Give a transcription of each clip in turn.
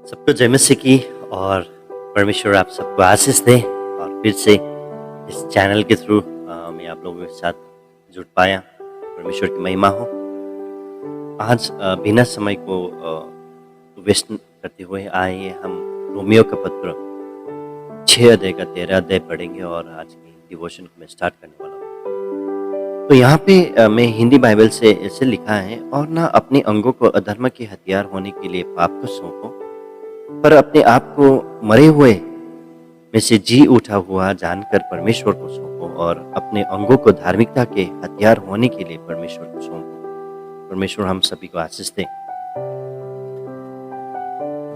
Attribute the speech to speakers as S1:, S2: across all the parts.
S1: सबको जय मसीह की। और परमेश्वर आप सबको आशीष दे। और फिर से इस चैनल के थ्रू मैं आप लोगों के साथ जुड़ पाया। परमेश्वर की महिमा हो। आज बिना समय को वेस्ट करते हुए आइए हम रोमियो का पत्र 6 अध्याय का 13 अध्याय पढ़ेंगे और आज की डिवोशन को मैं स्टार्ट करने वाला हूँ। तो यहाँ पे मैं हिंदी बाइबल से ऐसे लिखा है, और ना अपने अंगों को अधर्म के हथियार होने के लिए पाप को सौंपो, पर अपने आप को मरे हुए में से जी उठा हुआ जानकर परमेश्वर को सौंपो, और अपने अंगों को धार्मिकता के हथियार होने के लिए परमेश्वर को सौंपो। परमेश्वर हम सभी को आशीष दे।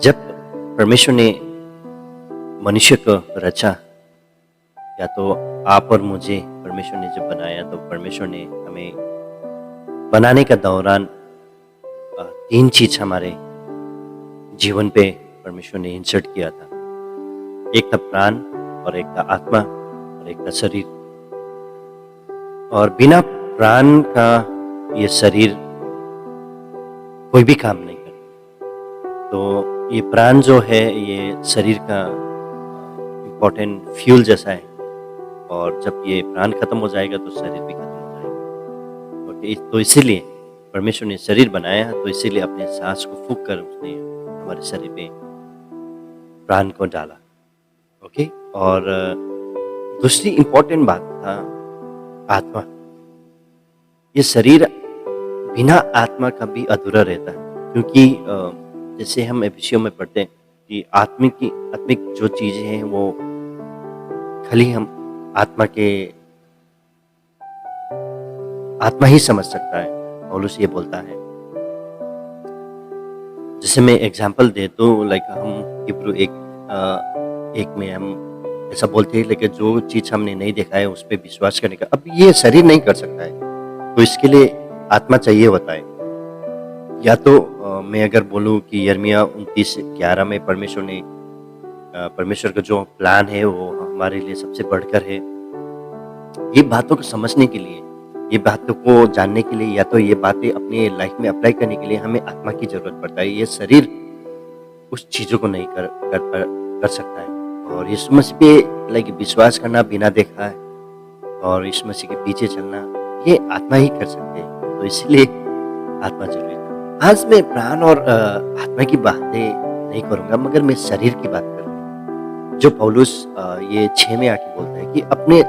S1: जब परमेश्वर ने मनुष्य को रचा, या तो आप और मुझे परमेश्वर ने जब बनाया, तो परमेश्वर ने हमें बनाने का दौरान 3 चीज हमारे जीवन पे परमेश्वर ने इंसर्ट किया था। एक था प्राण, और एक था आत्मा, और एक था शरीर। और बिना प्राण का ये शरीर कोई भी काम नहीं करता। तो ये प्राण जो है ये शरीर का इम्पोर्टेंट फ्यूल जैसा है, और जब ये प्राण खत्म हो जाएगा तो शरीर भी खत्म हो जाएगा। ओके, तो इसीलिए परमेश्वर ने शरीर बनाया, तो इसीलिए अपने सांस को फूंक कर उसने हमारे शरीर पे प्राण को डाला। ओके, और दूसरी इंपॉर्टेंट बात था आत्मा। ये शरीर बिना आत्मा का भी अधूरा रहता है, क्योंकि जैसे हम एफिसियों में पढ़ते हैं कि आत्मिक जो चीजें हैं वो खाली हम आत्मा ही समझ सकता है। पौलुस ये बोलता है। जैसे मैं एग्जांपल दे तो लाइक हम हिब्रू एक में हम ऐसा बोलते हैं, लेकिन जो चीज हमने नहीं देखा है उस पर विश्वास करने का। अब ये शरीर नहीं कर सकता है, तो इसके लिए आत्मा चाहिए होता है। या तो मैं अगर बोलूँ कि यिर्मयाह 29:11 में परमेश्वर का जो प्लान है वो हमारे लिए सबसे बढ़कर है। ये बातों को समझने के लिए, ये बातों को जानने के लिए, या तो ये बातें अपने लाइफ में अप्लाई करने के लिए हमें आत्मा की जरूरत पड़ता है। ये शरीर उस चीजों को नहीं कर सकता है। और यीशु मसीह पे लाइक विश्वास करना बिना देखा है, और यीशु मसीह के पीछे चलना, ये आत्मा ही कर सकते हैं। तो इसलिए आत्मा जरूरी है। आज मैं प्राण और आत्मा की बातें नहीं करूंगा, मगर मैं शरीर की बात करूंगा। जो पौलुस ये 6 में आके बोलता है कि अपने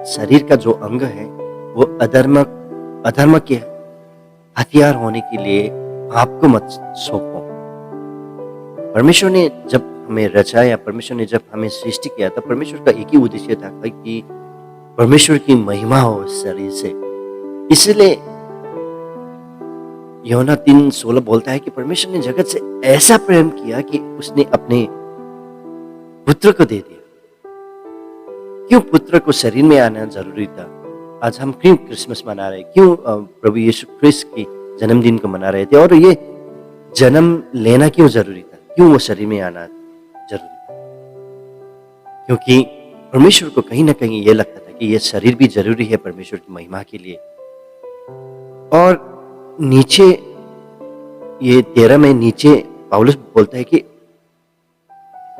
S1: शरीर का जो अंग है वो अधर्म के हथियार होने के लिए आपको मत सौंपो। परमेश्वर ने जब हमें रचाया, परमेश्वर ने जब हमें सृष्टि किया था, परमेश्वर का एक ही उद्देश्य था कि परमेश्वर की महिमा हो शरीर से। इसलिए यूहन्ना 3:16 बोलता है कि परमेश्वर ने जगत से ऐसा प्रेम किया कि उसने अपने पुत्र को दे दिया। क्यों पुत्र को शरीर में आना जरूरी था? आज हम क्यों क्रिसमस मना रहे, क्यों प्रभु यीशु क्रिस्ट की जन्मदिन को मना रहे थे, और ये जन्म लेना क्यों जरूरी था, क्यों वो शरीर में आना जरूरी था? क्योंकि परमेश्वर को कहीं ना कहीं ये लगता था कि ये शरीर भी जरूरी है परमेश्वर की महिमा के लिए। और नीचे ये 13 में नीचे पौलुस बोलता है कि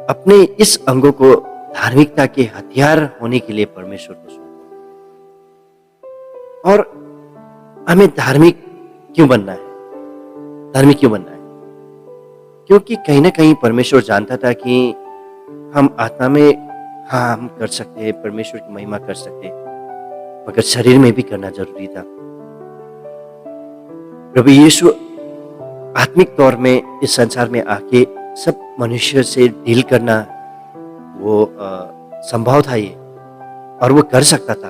S1: अपने इस अंगों को धार्मिकता के हथियार होने के लिए परमेश्वर को सौंपो। और हमें धार्मिक क्यों बनना है? धार्मिक क्यों बनना है? क्योंकि कहीं ना कहीं परमेश्वर जानता था कि हम आत्मा में हाँ हम कर सकते हैं, परमेश्वर की महिमा कर सकते हैं, मगर शरीर में भी करना जरूरी था। प्रभु यीशु आत्मिक तौर में इस संसार में आके सब मनुष्य से डील करना वो संभव था ये, और वो कर सकता था।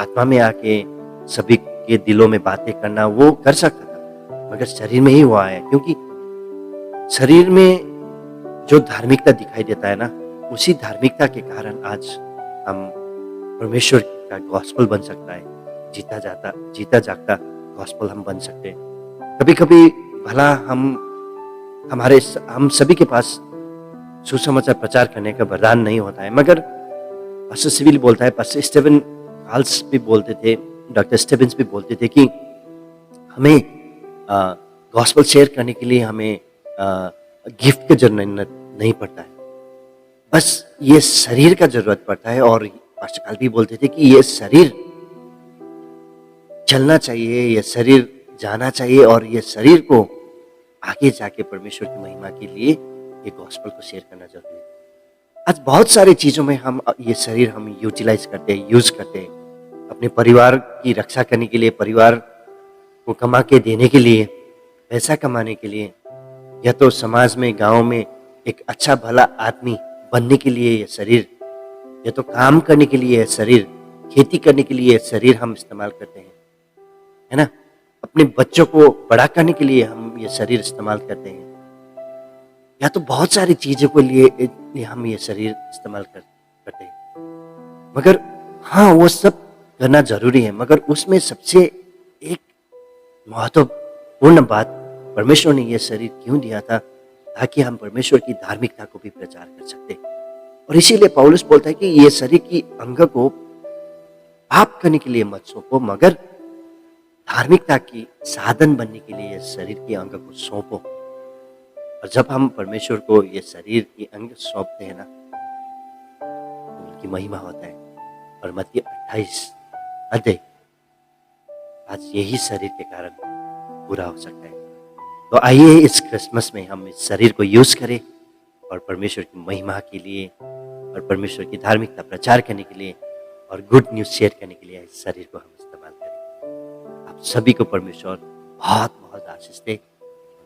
S1: आत्मा में आके सभी के दिलों में बातें करना वो कर सकता था, मगर शरीर में ही वो आया। क्योंकि शरीर में जो धार्मिकता दिखाई देता है ना, उसी धार्मिकता के कारण आज हम परमेश्वर का गॉस्पेल बन सकता है। जीता जागता गॉस्पेल हम बन सकते हैं। कभी कभी भला हम सभी के पास सुसमाचार प्रचार करने का वरदान नहीं होता है, मगर पास्टर सिविल बोलता है, पास्टर स्टीवन हाल्स भी बोलते थे, डॉक्टर स्टीवेंस भी बोलते थे कि हमें गॉस्पेल शेयर करने के लिए हमें गिफ्ट की ज़रूरत नहीं पड़ता है। बस ये शरीर का ज़रूरत पड़ता है और पास्टर काल भी बोलते थे कि ये शरीर चलना चाहिए, ये शरीर जाना चाहिए और ये शरीर को आगे जाके परमेश्वर की महिमा के लिए ये गॉस्पेल को शेयर करना ज़रूरी है। आज बहुत सारी चीज़ों में हम ये शरीर हम यूटिलाइज़ करते हैं, यूज़ करते हैं। अपने परिवार की रक्षा करने के लिए, परिवार को कमा के देने के लिए, पैसा कमाने के लिए, या तो समाज में, गाँव में एक अच्छा भला आदमी बनने के लिए ये शरीर, या तो काम करने के लिए ये शरीर, खेती करने के लिए ये शरीर हम इस्तेमाल करते हैं, है ना? अपने बच्चों को बड़ा करने के लिए हम ये शरीर इस्तेमाल करते हैं, या तो बहुत सारी चीज़ों के लिए हम ये शरीर इस्तेमाल करते हैं। मगर हाँ, वो सब करना ज़रूरी है, मगर उसमें सबसे एक महत्वपूर्ण बात, परमेश्वर ने ये शरीर क्यों दिया था? ताकि हम परमेश्वर की धार्मिकता को भी प्रचार कर सकते। और इसीलिए पौलुस बोलता है कि ये शरीर की अंग को पाप करने के लिए मत सौंपो, मगर धार्मिकता की साधन बनने के लिए ये शरीर के अंग को सौंपो। और जब हम परमेश्वर को ये शरीर की अंग सौंपते हैं ना, तो उनकी महिमा होता है। और मत्ती 28 अध्याय आज यही शरीर के कारण पूरा हो सकता है। तो आइए इस क्रिसमस में हम इस शरीर को यूज़ करें और परमेश्वर की महिमा के लिए और परमेश्वर की धार्मिकता प्रचार करने के लिए और गुड न्यूज़ शेयर करने के लिए इस शरीर को हम इस्तेमाल करें। आप सभी को परमेश्वर बहुत बहुत आशीष दे।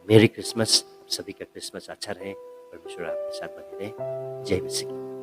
S1: मेरी क्रिसमस, सभी का क्रिसमस अच्छा रहे। परमेश्वर आपके साथ बने रहे। जय मसीह की।